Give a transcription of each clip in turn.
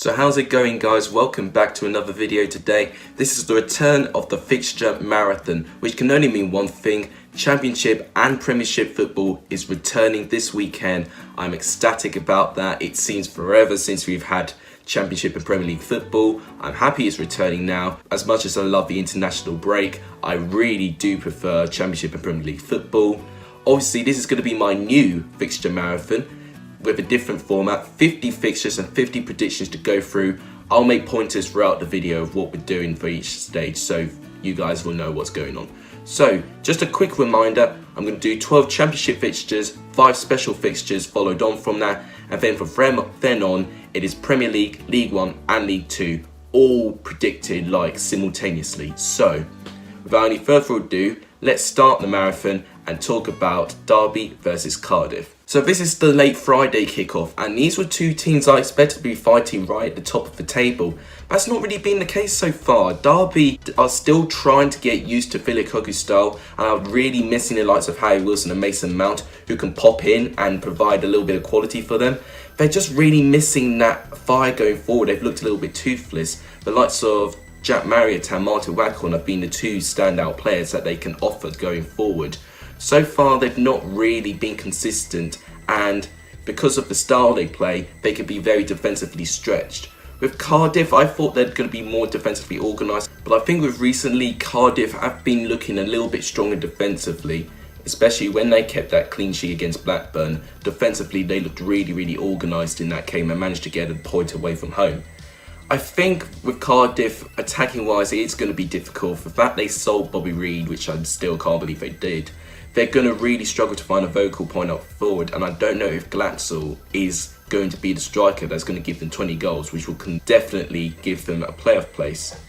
So how's it going, guys? Welcome back to another video today. This is the return of the fixture marathon, which can only mean one thing. Championship and Premiership football is returning this weekend. I'm ecstatic about that. It seems forever since we've had Championship and Premier League football. I'm happy it's returning now. As much as I love the international break, I really do prefer Championship and Premier League football. Obviously, this is going to be my new fixture marathon with a different format, 50 fixtures and 50 predictions to go through. I'll make pointers throughout the video of what we're doing for each stage, so you guys will know what's going on. So, just a quick reminder, I'm going to do 12 Championship fixtures, 5 special fixtures followed on from that, and then from then on, it is Premier League, League 1 and League 2, all predicted like simultaneously. So, without any further ado, let's start the marathon and talk about Derby versus Cardiff. So this is the late Friday kickoff, and these were two teams I expected to be fighting right at the top of the table. That's not really been the case so far. Derby are still trying to get used to Philip Cocu's style and are really missing the likes of Harry Wilson and Mason Mount, who can pop in and provide a little bit of quality for them. They're just really missing that fire going forward. They've looked a little bit toothless. The likes of Jack Marriott and Martin Waghorn have been the two standout players that they can offer going forward. So far, they've not really been consistent, and because of the style they play, they can be very defensively stretched. With Cardiff, I thought they're going to be more defensively organised, but I think with recently, Cardiff have been looking a little bit stronger defensively, especially when they kept that clean sheet against Blackburn. Defensively, they looked really organised in that game and managed to get a point away from home. I think with Cardiff, attacking wise, it's going to be difficult. For that, they sold Bobby Reid, which I still can't believe they did. They're going to really struggle to find a vocal point up forward, and I don't know if Glatzel is going to be the striker that's going to give them 20 goals, which will definitely give them a playoff place.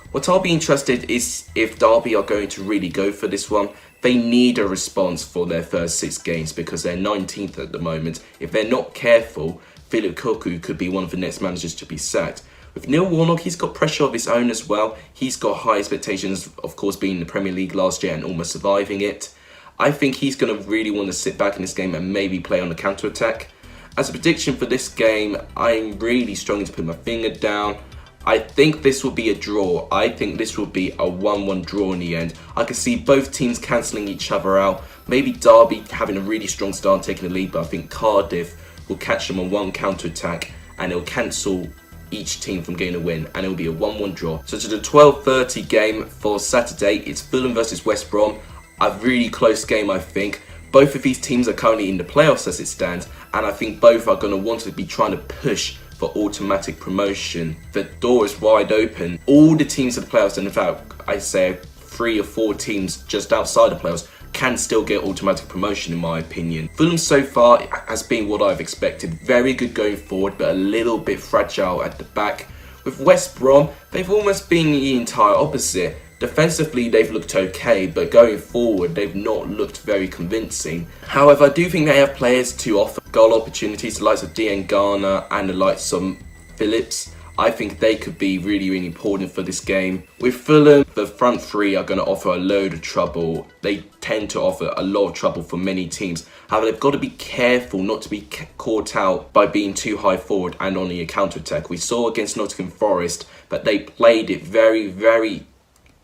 What I'll be interested is if Derby are going to really go for this one. They need a response for their first 6 games because they're 19th at the moment. If they're not careful, Philip Cocu could be one of the next managers to be sacked. With Neil Warnock, he's got pressure of his own as well. He's got high expectations, of course, being in the Premier League last year and almost surviving it. I think he's going to really want to sit back in this game and maybe play on the counter-attack. As a prediction for this game, I'm really struggling to put my finger down. I think this will be a draw. I think this will be a 1-1 draw in the end. I can see both teams cancelling each other out. Maybe Derby having a really strong start and taking the lead, but I think Cardiff will catch them on one counter-attack and it'll cancel each team from getting a win, and it'll be a 1-1 draw. So to the 12:30 game for Saturday, it's Fulham versus West Brom. A really close game, I think. Both of these teams are currently in the playoffs as it stands, and I think both are going to want to be trying to push for automatic promotion. The door is wide open. All the teams in the playoffs, and in fact, I say 3 or 4 teams just outside the playoffs, can still get automatic promotion in my opinion. Fulham so far has been what I've expected. Very good going forward, but a little bit fragile at the back. With West Brom, they've almost been the entire opposite. Defensively, they've looked okay, but going forward, they've not looked very convincing. However, I do think they have players to offer goal opportunities, the likes of Dean Garner and the likes of Phillips. I think they could be really important for this game. With Fulham, the front three are going to offer a load of trouble. They tend to offer a lot of trouble for many teams. However, they've got to be careful not to be caught out by being too high forward and on the counter-attack. We saw against Nottingham Forest that they played it very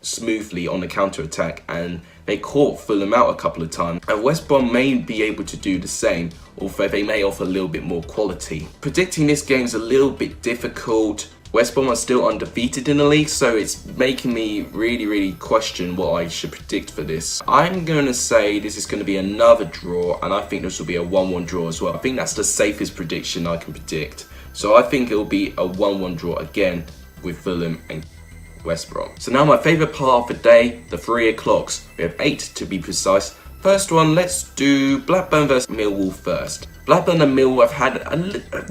smoothly on the counter-attack, and they caught Fulham out a couple of times, and West Brom may be able to do the same, although they may offer a little bit more quality. Predicting this game is a little bit difficult. West Brom are still undefeated in the league, so it's making me really question what I should predict for this. I'm going to say this is going to be another draw, and I think this will be a 1-1 draw as well. I think that's the safest prediction I can predict. So I think it will be a 1-1 draw again with Fulham and West Brom. So now my favourite part of the day, the 3 o'clocks. We have 8 to be precise. First one, let's do Blackburn versus Millwall first. Blackburn and Millwall have had a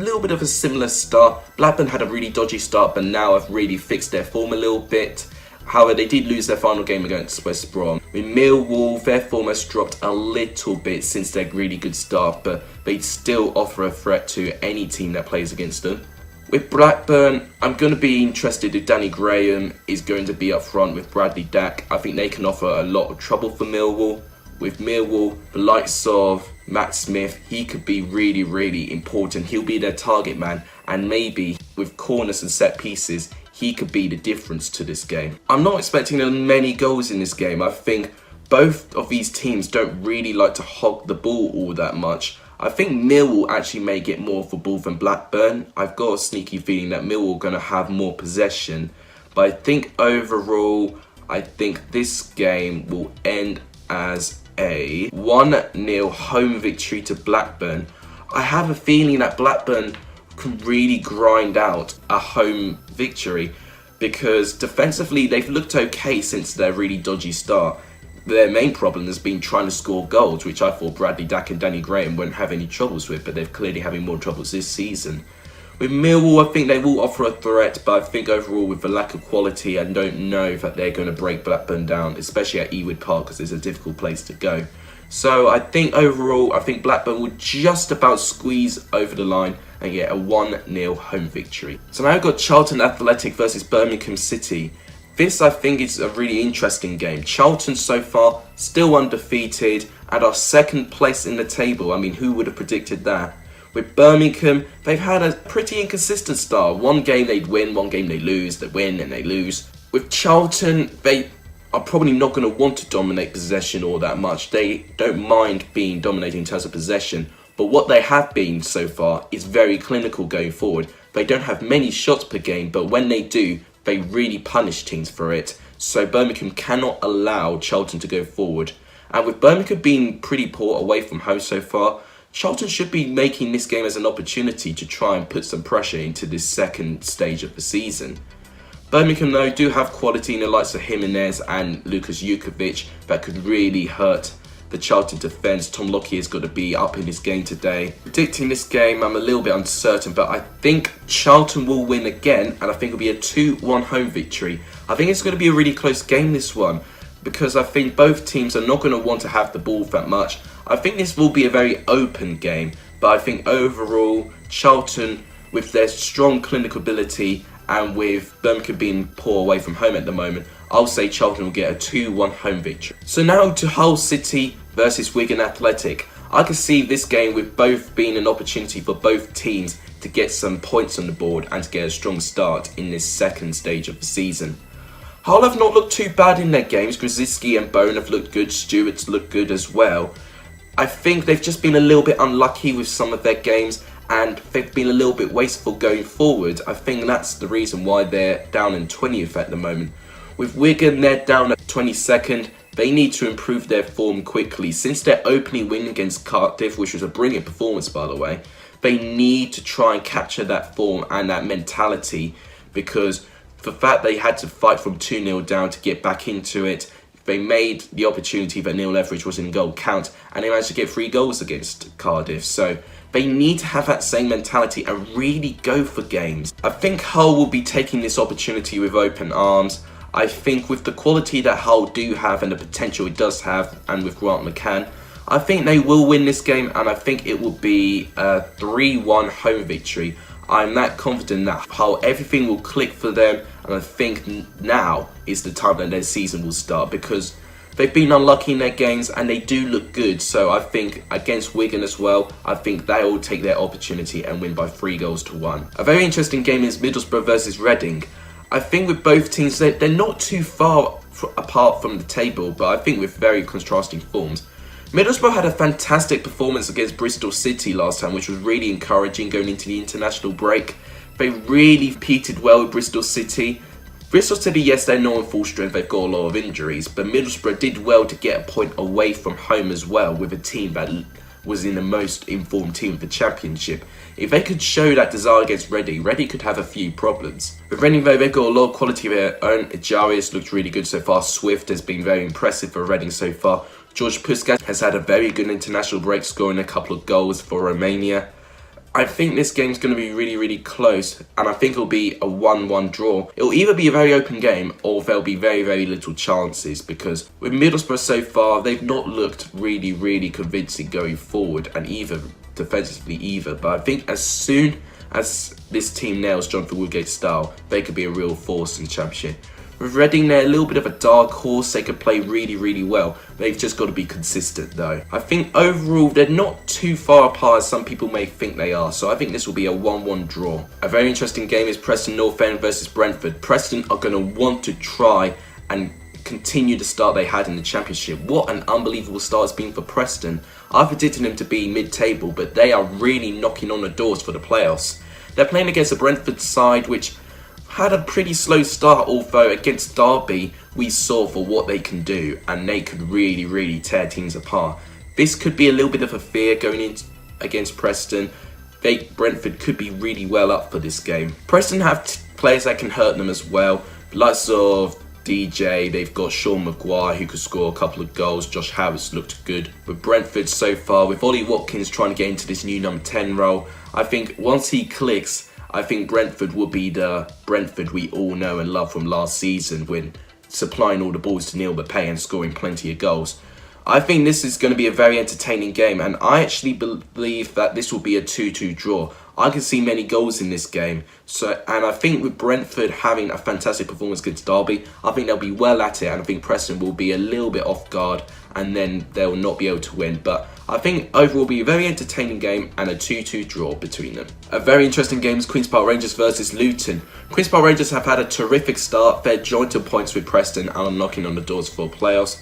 little bit of a similar start. Blackburn had a really dodgy start, but now have really fixed their form a little bit. However, they did lose their final game against West Brom. With Millwall, their form has dropped a little bit since their really good start, but they still offer a threat to any team that plays against them. With Blackburn, I'm going to be interested if Danny Graham is going to be up front with Bradley Dack. I think they can offer a lot of trouble for Millwall. With Millwall, the likes of Matt Smith, he could be really important. He'll be their target man, and maybe with corners and set pieces, he could be the difference to this game. I'm not expecting many goals in this game. I think both of these teams don't really like to hog the ball all that much. I think Millwall actually may get more of the ball than Blackburn. I've got a sneaky feeling that Millwall are going to have more possession. But I think overall, I think this game will end as a 1-0 home victory to Blackburn. I have a feeling that Blackburn can really grind out a home victory because defensively they've looked okay since their really dodgy start. Their main problem has been trying to score goals, which I thought Bradley Dack and Danny Graham won't have any troubles with, but they're clearly having more troubles this season. With Millwall, I think they will offer a threat, but I think overall with the lack of quality, I don't know that they're going to break Blackburn down, especially at Ewood Park because it's a difficult place to go. So I think overall, I think Blackburn will just about squeeze over the line and get a 1-0 home victory. So now I've got Charlton Athletic versus Birmingham City. This, I think, is a really interesting game. Charlton so far still undefeated and are second place in the table. I mean, who would have predicted that? With Birmingham, they've had a pretty inconsistent start. One game they'd win, one game they lose, they win and they lose. With Charlton, they are probably not going to want to dominate possession all that much. They don't mind being dominated in terms of possession, but what they have been so far is very clinical going forward. They don't have many shots per game, but when they do, they really punish teams for it. So Birmingham cannot allow Charlton to go forward. And with Birmingham being pretty poor away from home so far, Charlton should be making this game as an opportunity to try and put some pressure into this second stage of the season. Birmingham, though, do have quality in the likes of Jimenez and Lukas Jukovic that could really hurt the Charlton defence. Tom Lockyer has got to be up in his game today. Predicting this game, I'm a little bit uncertain, but I think Charlton will win again, and I think it'll be a 2-1 home victory. I think it's going to be a really close game, this one, because I think both teams are not going to want to have the ball that much. I think this will be a very open game, but I think overall, Charlton, with their strong clinical ability and with Birmingham being poor away from home at the moment, I'll say Charlton will get a 2-1 home victory. So now to Hull City versus Wigan Athletic. I can see this game with both being an opportunity for both teams to get some points on the board and to get a strong start in this second stage of the season. Hull have not looked too bad in their games. Grzycki and Bone have looked good. Stewart's looked good as well. I think they've just been a little bit unlucky with some of their games and they've been a little bit wasteful going forward. I think that's the reason why they're down in 20th at the moment. With Wigan, they're down at 22nd. They need to improve their form quickly. Since their opening win against Cardiff, which was a brilliant performance by the way, they need to try and capture that form and that mentality, because the fact they had to fight from 2-0 down to get back into it, they made the opportunity that Neil Leveridge was in goal count, and they managed to get 3 goals against Cardiff. So they need to have that same mentality and really go for games. I think Hull will be taking this opportunity with open arms. I think with the quality that Hull do have and the potential it does have, and with Grant McCann, I think they will win this game, and I think it will be a 3-1 home victory. I'm that confident that Hull, everything will click for them, and I think now is the time that their season will start, because they've been unlucky in their games and they do look good. So I think against Wigan as well, I think they will take their opportunity and win by 3-1. A very interesting game is Middlesbrough versus Reading. I think with both teams, they're not too far apart from the table, but I think with very contrasting forms. Middlesbrough had a fantastic performance against Bristol City last time, which was really encouraging going into the international break. They really competed well with Bristol City. Bristol City, yes, they're not on full strength, they've got a lot of injuries, but Middlesbrough did well to get a point away from home as well, with a team that was in the most informed team of the Championship. If they could show that desire against Reading, Reading could have a few problems. With Reading though, they've got a lot of quality of their own. Jarius looked really good so far. Swift has been very impressive for Reading so far. George Puskas has had a very good international break, scoring a couple of goals for Romania. I think this game's going to be really, really close, and I think it'll be a 1-1 draw. It'll either be a very open game, or there'll be very, very little chances, because with Middlesbrough so far, they've not looked really, really convincing going forward, and either defensively either. But I think as soon as this team nails Jonathan Woodgate's style, they could be a real force in the Championship. With Reading, they're a little bit of a dark horse. They could play really, really well. They've just got to be consistent though. I think overall they're not too far apart as some people may think they are. So I think this will be a 1-1 draw. A very interesting game is Preston North End versus Brentford. Preston are going to want to try and continue the start they had in the Championship. What an unbelievable start it's been for Preston. I predicted them to be mid-table, but they are really knocking on the doors for the playoffs. They're playing against a Brentford side which had a pretty slow start, although against Derby we saw for what they can do, and they could really, really tear teams apart. This could be a little bit of a fear going in against Preston. Brentford could be really well up for this game. Preston have players that can hurt them as well. Lots of DJ, they've got Sean Maguire who could score a couple of goals. Josh Harris looked good. With Brentford so far, with Ollie Watkins trying to get into this new number 10 role, I think once he clicks, I think Brentford will be the Brentford we all know and love from last season, when supplying all the balls to Neil Mbappé and scoring plenty of goals. I think this is going to be a very entertaining game, and I actually believe that this will be a 2-2 draw. I can see many goals in this game. And I think with Brentford having a fantastic performance against Derby, I think they'll be well at it, and I think Preston will be a little bit off guard and then they'll not be able to win. But I think overall will be a very entertaining game and a 2-2 draw between them. A very interesting game is Queen's Park Rangers versus Luton. Queen's Park Rangers have had a terrific start. They're joint on points with Preston and are knocking on the doors for playoffs.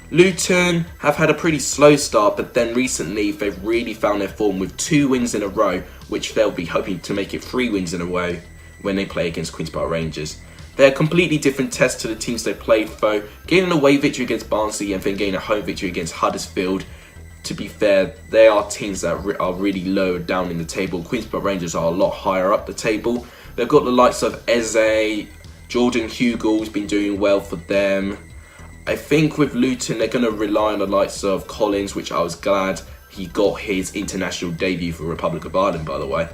Luton have had a pretty slow start, but then recently they've really found their form with 2 wins in a row, which they'll be hoping to make it 3 wins in a row when they play against Queen's Park Rangers. They're a completely different test to the teams they played though, getting an away victory against Barnsley and then getting a home victory against Huddersfield. To be fair, they are teams that are really low down in the table. Queen's Park Rangers are a lot higher up the table. They've got the likes of Eze, Jordan Hugel's been doing well for them. I think with Luton, they're going to rely on the likes of Collins, which I was glad he got his international debut for Republic of Ireland, by the way.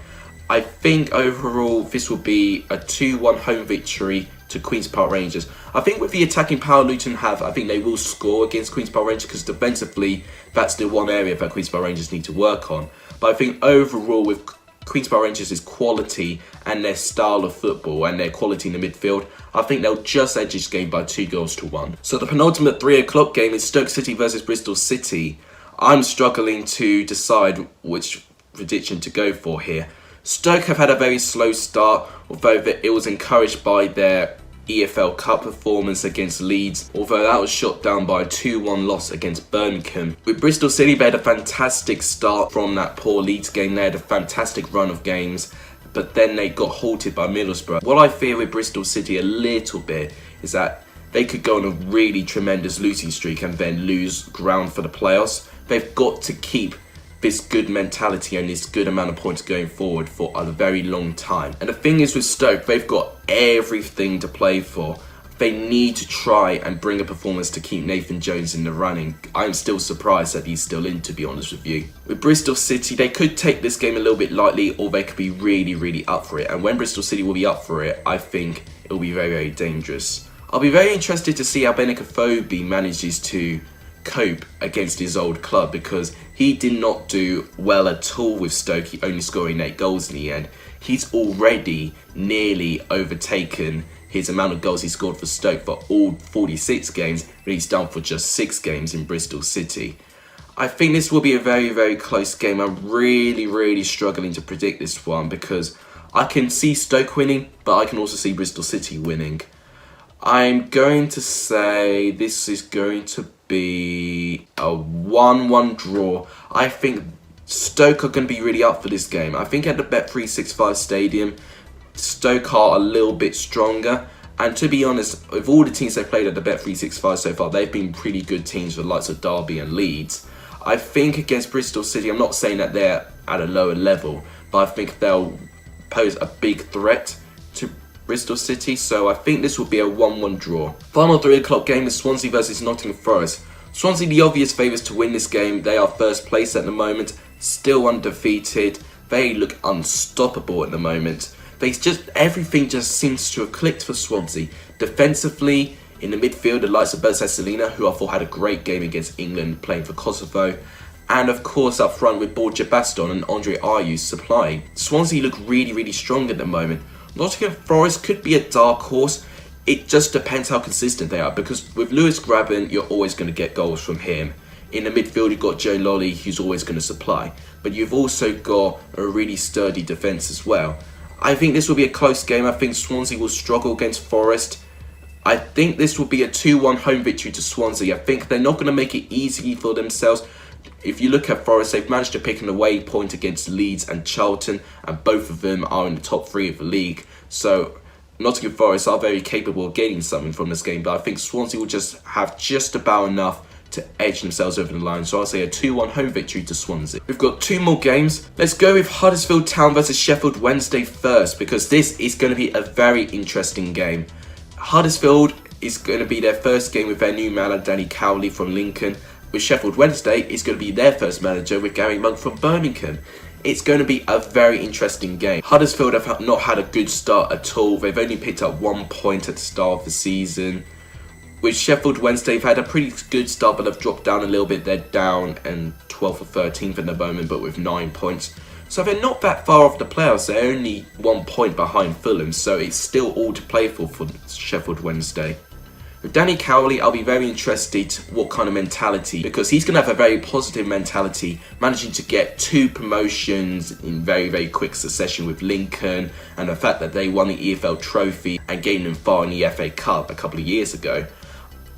I think overall this will be a 2-1 home victory to Queen's Park Rangers. I think with the attacking power Luton have, I think they will score against Queen's Park Rangers, because defensively, that's the one area that Queen's Park Rangers need to work on. But I think overall with Queen's Park Rangers' quality and their style of football and their quality in the midfield, I think they'll just edge this game by 2-1. So the penultimate 3 o'clock game is Stoke City versus Bristol City. I'm struggling to decide which prediction to go for here. Stoke have had a very slow start, although it was encouraged by their EFL Cup performance against Leeds, although that was shot down by a 2-1 loss against Birmingham. With Bristol City, they had a fantastic start from that poor Leeds game. They had a fantastic run of games, but then they got halted by Middlesbrough. What I fear with Bristol City a little bit is that they could go on a really tremendous losing streak and then lose ground for the playoffs. They've got to keep this good mentality and this good amount of points going forward for a very long time. And the thing is with Stoke, they've got everything to play for. They need to try and bring a performance to keep Nathan Jones in the running. I'm still surprised that he's still in, to be honest with you. With Bristol City, they could take this game a little bit lightly, or they could be really, really up for it. And when Bristol City will be up for it, I think it will be very, very dangerous. I'll be very interested to see how Benik Afobe manages to cope against his old club, because he did not do well at all with Stoke, only scoring 8 goals in the end. He's already nearly overtaken his amount of goals he scored for Stoke for all 46 games, but he's done for just 6 games in Bristol City. I think this will be a very, very close game. I'm really, really struggling to predict this one, because I can see Stoke winning, but I can also see Bristol City winning. I'm going to say this is going to be a 1-1 draw. I think Stoke are going to be really up for this game. I think at the Bet365 Stadium, Stoke are a little bit stronger. And to be honest, with all the teams they've played at the Bet365 so far, they've been pretty good teams with the likes of Derby and Leeds. I think against Bristol City, I'm not saying that they're at a lower level, but I think they'll pose a big threat to Bristol City, so I think this will be a 1-1 draw. Final 3 o'clock game is Swansea versus Nottingham Forest. Swansea the obvious favourites to win this game. They are first place at the moment, still undefeated. They look unstoppable at the moment. Everything just seems to have clicked for Swansea. Defensively, in the midfield, the likes of Bersalina, who I thought had a great game against England playing for Kosovo. And of course up front with Borja Baston and Andre Ayew supplying. Swansea look really, really strong at the moment. Nottingham Forest could be a dark horse. It just depends how consistent they are, because with Lewis Graben, you're always going to get goals from him. In the midfield, you've got Joe Lolly, who's always going to supply. But you've also got a really sturdy defence as well. I think this will be a close game. I think Swansea will struggle against Forest. I think this will be a 2-1 home victory to Swansea. I think they're not going to make it easy for themselves. If you look at Forest, they've managed to pick an away point against Leeds and Charlton, and both of them are in the top 3 of the league. So Nottingham Forest are very capable of getting something from this game, but I think Swansea will just have just about enough to edge themselves over the line. So I'll say a 2-1 home victory to Swansea. We've got 2 more games. Let's go with Huddersfield Town versus Sheffield Wednesday first, because this is going to be a very interesting game. Huddersfield is going to be their first game with their new manager, Danny Cowley from Lincoln. With Sheffield Wednesday, it's going to be their first manager with Gary Monk from Birmingham. It's going to be a very interesting game. Huddersfield have not had a good start at all. They've only picked up 1 point at the start of the season. With Sheffield Wednesday, they've had a pretty good start, but they've dropped down a little bit. They're down and 12th or 13th at the moment, but with 9 points. So they're not that far off the playoffs. They're only 1 point behind Fulham, so it's still all to play for Sheffield Wednesday. With Danny Cowley, I'll be very interested what kind of mentality, because he's going to have a very positive mentality, managing to get 2 promotions in very, very quick succession with Lincoln, and the fact that they won the EFL trophy and getting them far in the FA Cup a couple of years ago.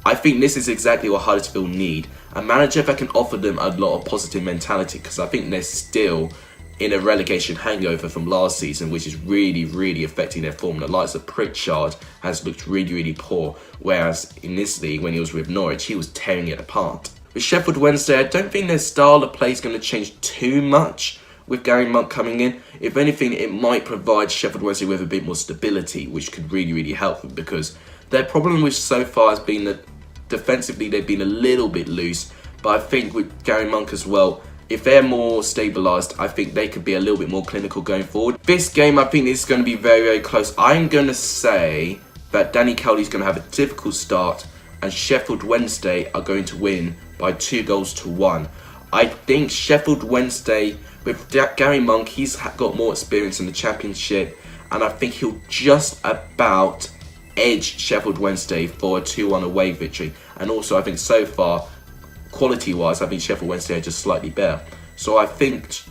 I think this is exactly what Huddersfield need. A manager that can offer them a lot of positive mentality, because I think they're still in a relegation hangover from last season, which is really, really affecting their form. The likes of Pritchard has looked really, really poor, whereas in this league, when he was with Norwich, he was tearing it apart. With Sheffield Wednesday, I don't think their style of play is going to change too much with Gary Monk coming in. If anything, it might provide Sheffield Wednesday with a bit more stability, which could really, really help them, because their problem with so far has been that defensively they've been a little bit loose. But I think with Gary Monk as well, if they're more stabilised, I think they could be a little bit more clinical going forward. This game, I think is going to be very, very close. I'm going to say that Danny Cowley's going to have a difficult start, and Sheffield Wednesday are going to win by 2-1. I think Sheffield Wednesday, with Gary Monk, he's got more experience in the Championship, and I think he'll just about edge Sheffield Wednesday for a 2-1 away victory. And also, I think so far, quality-wise, I think Sheffield Wednesday are just slightly better. So I think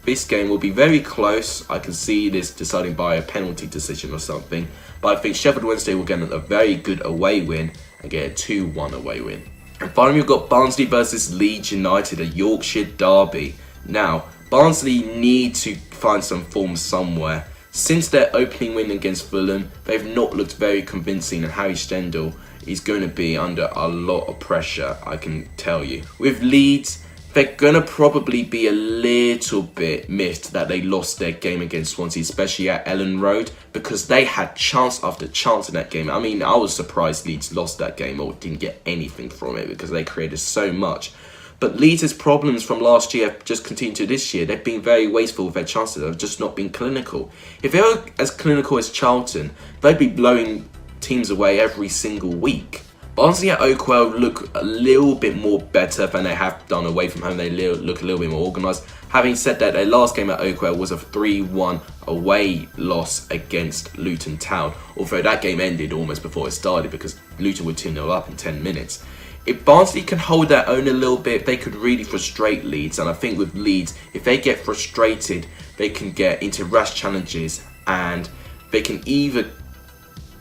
this game will be very close. I can see this deciding by a penalty decision or something. But I think Sheffield Wednesday will get a very good away win and get a 2-1 away win. And finally, we've got Barnsley versus Leeds United, a Yorkshire derby. Now, Barnsley need to find some form somewhere. Since their opening win against Fulham, they've not looked very convincing, and Harry Stendel is going to be under a lot of pressure, I can tell you. With Leeds, they're going to probably be a little bit miffed that they lost their game against Swansea, especially at Ellen Road, because they had chance after chance in that game. I mean, I was surprised Leeds lost that game or didn't get anything from it, because they created so much. But Leeds' problems from last year have just continued to this year. They've been very wasteful with their chances. They've just not been clinical. If they were as clinical as Charlton, they'd be blowing teams away every single week. Barnsley at Oakwell look a little bit more better than they have done away from home. They look a little bit more organised. Having said that, their last game at Oakwell was a 3-1 away loss against Luton Town. Although that game ended almost before it started, because Luton were 2-0 up in 10 minutes. If Barnsley can hold their own a little bit, they could really frustrate Leeds. And I think with Leeds, if they get frustrated, they can get into rash challenges, and they can either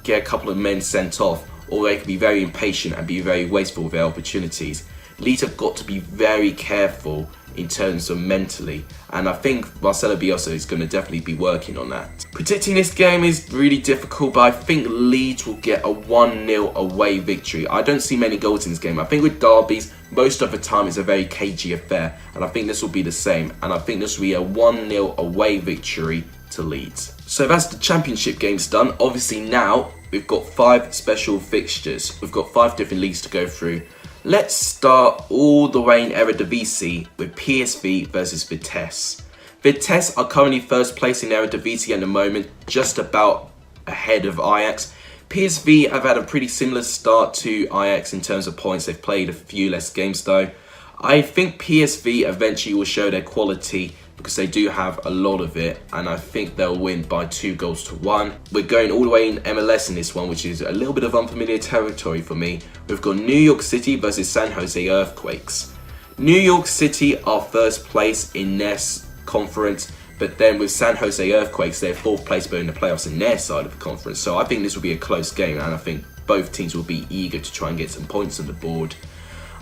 get a couple of men sent off, or they can be very impatient and be very wasteful with their opportunities. Leeds have got to be very careful in terms of mentally, and I think Marcelo Bielsa is going to definitely be working on that. Predicting this game is really difficult, but I think Leeds will get a 1-0 away victory. I don't see many goals in this game. I think with derbies, most of the time it's a very cagey affair, and I think this will be the same, and I think this will be a 1-0 away victory to Leeds. So that's the Championship games done. Obviously now we've got 5 special fixtures. We've got 5 different leagues to go through. Let's start all the way in Eredivisie with PSV versus Vitesse. Vitesse are currently first place in Eredivisie at the moment, just about ahead of Ajax. PSV have had a pretty similar start to Ajax in terms of points. They've played a few less games though. I think PSV eventually will show their quality. because they do have a lot of it, and I think they'll win by 2-1. We're going all the way in MLS in this one, which is a little bit of unfamiliar territory for me. We've got New York City versus San Jose Earthquakes. New York City are first place in their conference, but then with San Jose Earthquakes, they're fourth place but in the playoffs in their side of the conference. So I think this will be a close game, and I think both teams will be eager to try and get some points on the board.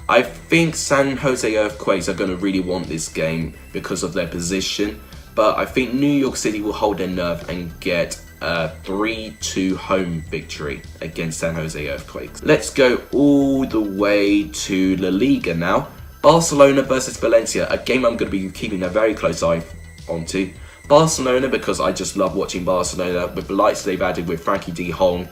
I think San Jose Earthquakes are going to really want this game because of their position, but I think New York City will hold their nerve and get a 3-2 home victory against San Jose Earthquakes. Let's go all the way to La Liga now. Barcelona versus Valencia, a game I'm going to be keeping a very close eye onto. Barcelona, because I just love watching Barcelona with the lights they've added with Frankie de Jong.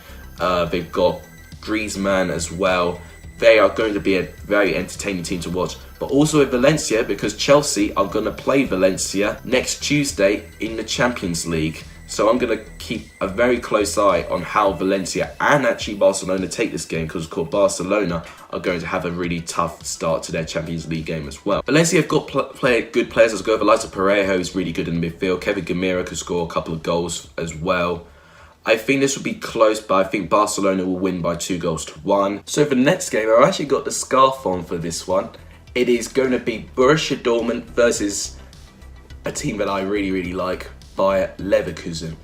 They've got Griezmann as well. They are going to be a very entertaining team to watch. But also with Valencia, because Chelsea are going to play Valencia next Tuesday in the Champions League. So I'm going to keep a very close eye on how Valencia and actually Barcelona take this game, because of course Barcelona are going to have a really tough start to their Champions League game as well. Valencia have got good players as well. Eliza Perejo is really good in the midfield. Kevin Gamira could score a couple of goals as well. I think this will be close, but I think Barcelona will win by 2-1. So for the next game, I've actually got the scarf on for this one. It is going to be Borussia Dortmund versus a team that I really like, Bayer Leverkusen.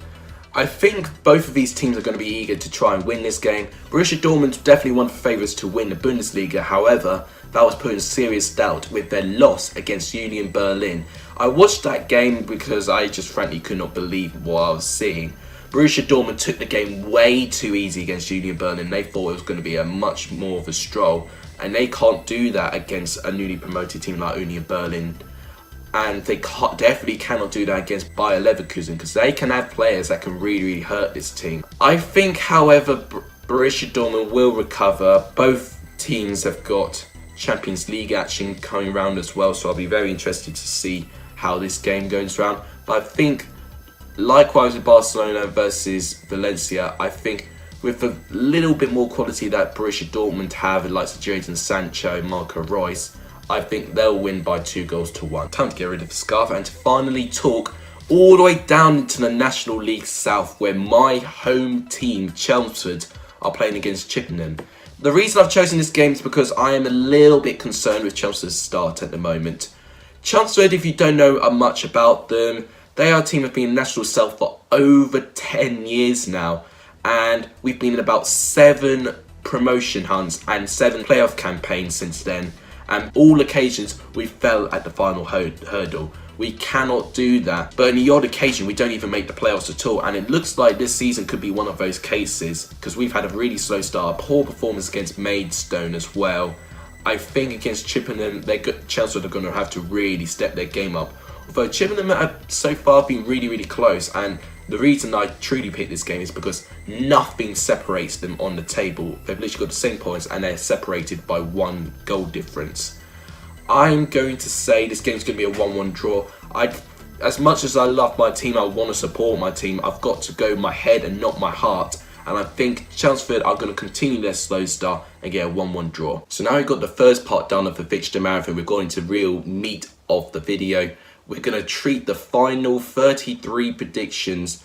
I think both of these teams are going to be eager to try and win this game. Borussia Dortmund definitely one of the favourites to win the Bundesliga. However, that was put in serious doubt with their loss against Union Berlin. I watched that game because I just frankly could not believe what I was seeing. Borussia Dortmund took the game way too easy against Union Berlin. They thought it was going to be a much more of a stroll, and they can't do that against a newly promoted team like Union Berlin. And they definitely cannot do that against Bayer Leverkusen, because they can have players that can really hurt this team. I think, however, Borussia Dortmund will recover. Both teams have got Champions League action coming around as well, so I'll be very interested to see how this game goes round. But I think, likewise with Barcelona versus Valencia, I think with a little bit more quality that Borussia Dortmund have, the likes of Jadon Sancho, Marco Reus, I think they'll win by 2-1. Time to get rid of the scarf and to finally talk all the way down into the National League South, where my home team, Chelmsford, are playing against Chippenham. The reason I've chosen this game is because I am a little bit concerned with Chelmsford's start at the moment. Chelmsford, if you don't know much about them, they are a team that have been in National South for over 10 years now, and we've been in about 7 promotion hunts and 7 playoff campaigns since then. And all occasions we fell at the final hurdle. We cannot do that. But on the odd occasion we don't even make the playoffs at all. And it looks like this season could be one of those cases, because we've had a really slow start, a poor performance against Maidstone as well. I think against Chippenham, Chelsea are going to have to really step their game up. Although Chippenham have so far been really close, and the reason I truly picked this game is because nothing separates them on the table. They've literally got the same points and they're separated by 1 goal difference. I'm going to say this game's going to be a 1-1 draw. As much as I love my team, I want to support my team, I've got to go my head and not my heart. And I think Chelmsford are going to continue their slow start and get a 1-1 draw. So now we've got the first part done of the fixture marathon. We're going into real meat of the video. We're going to treat the final 33 predictions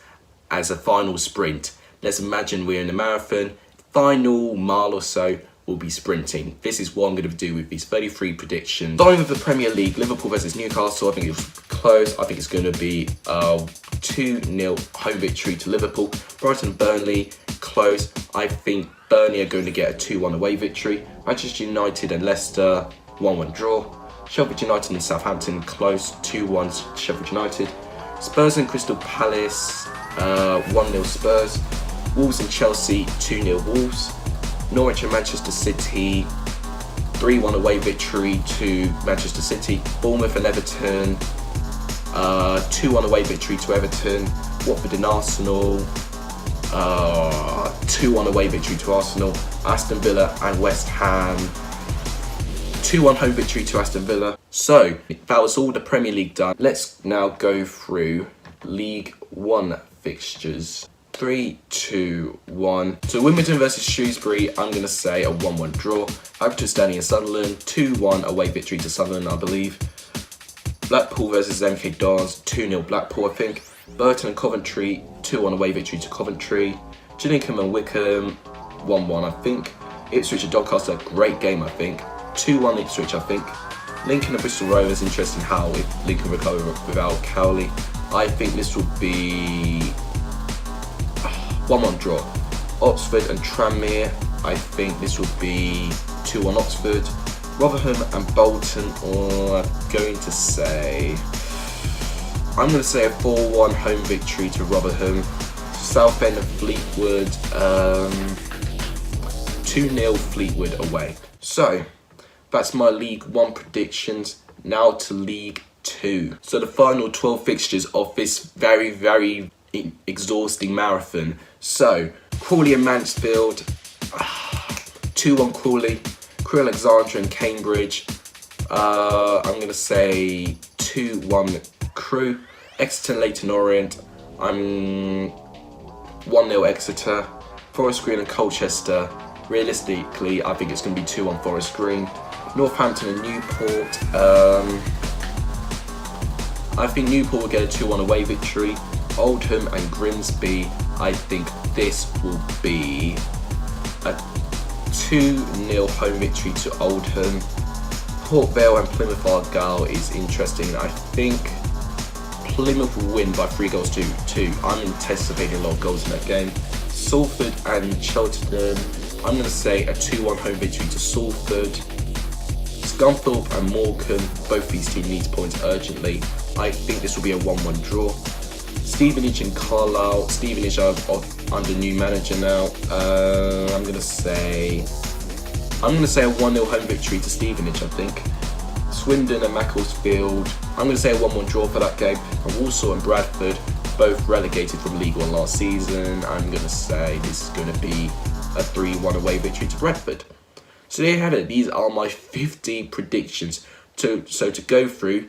as a final sprint. Let's imagine we're in a marathon. Final mile or so, we'll be sprinting. This is what I'm going to do with these 33 predictions. Starting with the Premier League, Liverpool versus Newcastle. I think it's close. I think it's going to be a 2-0 home victory to Liverpool. Brighton Burnley, close. I think Burnley are going to get a 2-1 away victory. Manchester United and Leicester, 1-1 draw. Sheffield United and Southampton, close, 2-1 Sheffield United. Spurs and Crystal Palace, 1-0 Spurs. Wolves and Chelsea, 2-0 Wolves. Norwich and Manchester City, 3-1 away victory to Manchester City. Bournemouth and Everton, 2-1 away victory to Everton. Watford and Arsenal, 2-1 away victory to Arsenal. Aston Villa and West Ham, 2-1 home victory to Aston Villa. So that was all the Premier League done. Let's now go through League 1 fixtures. 3, 2, 1. So Wimbledon versus Shrewsbury, I'm going to say a 1-1 draw. Everton Stanley and Sunderland, 2-1 away victory to Sunderland, I believe. Blackpool versus MK Dons, 2-0 Blackpool I think. Burton and Coventry, 2-1 away victory to Coventry. Gillingham and Wickham, 1-1 I think. Ipswich and Doncaster, great game I think. 2-1 Ipswich I think. Lincoln and Bristol Rovers, interesting how if Lincoln recover without Cowley. I think this will be 1-1 draw. Oxford and Tranmere, I think this will be 2-1 Oxford. Rotherham and Bolton, I'm going to say a 4-1 home victory to Rotherham. Southend and Fleetwood, 2-0 Fleetwood away. So that's my League 1 predictions. Now to League 2. So the final 12 fixtures of this very, very exhausting marathon. So Crawley and Mansfield, 2-1 Crawley. Crewe Alexandra and Cambridge, I'm going to say 2-1 Crewe. Exeter and Leyton Orient, I'm 1-0 Exeter. Forest Green and Colchester, realistically I think it's going to be 2-1 Forest Green. Northampton and Newport, I think Newport will get a 2-1 away victory. Oldham and Grimsby, I think this will be a 2-0 home victory to Oldham. Port Vale and Plymouth Argyle is interesting. I think Plymouth will win by 3-2. I'm anticipating a lot of goals in that game. Salford and Cheltenham, I'm going to say a 2-1 home victory to Salford. Scunthorpe and Morecambe, both these teams need points urgently. I think this will be a 1-1 draw. Stevenage and Carlisle. Stevenage are under new manager now. I'm gonna say a 1-0 home victory to Stevenage I think. Swindon and Macclesfield, I'm gonna say a 1-1 draw for that game. And Walsall and Bradford, both relegated from League 1 last season. I'm gonna say this is gonna be a 3-1 away victory to Bradford. So there you have it. These are my 50 predictions. So to go through,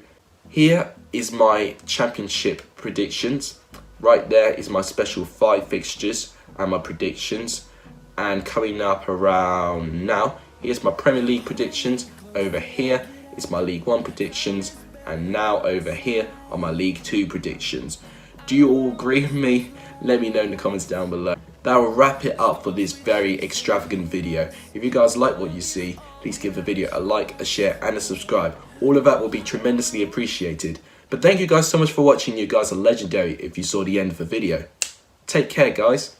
here is my championship predictions. Right there is my special 5 fixtures and my predictions. And coming up around now, here's my Premier League predictions. Over here is my League 1 predictions. And now over here are my League 2 predictions. Do you all agree with me? Let me know in the comments down below. That will wrap it up for this very extravagant video. If you guys like what you see, please give the video a like, a share and a subscribe. All of that will be tremendously appreciated. But thank you guys so much for watching. You guys are legendary if you saw the end of the video. Take care guys.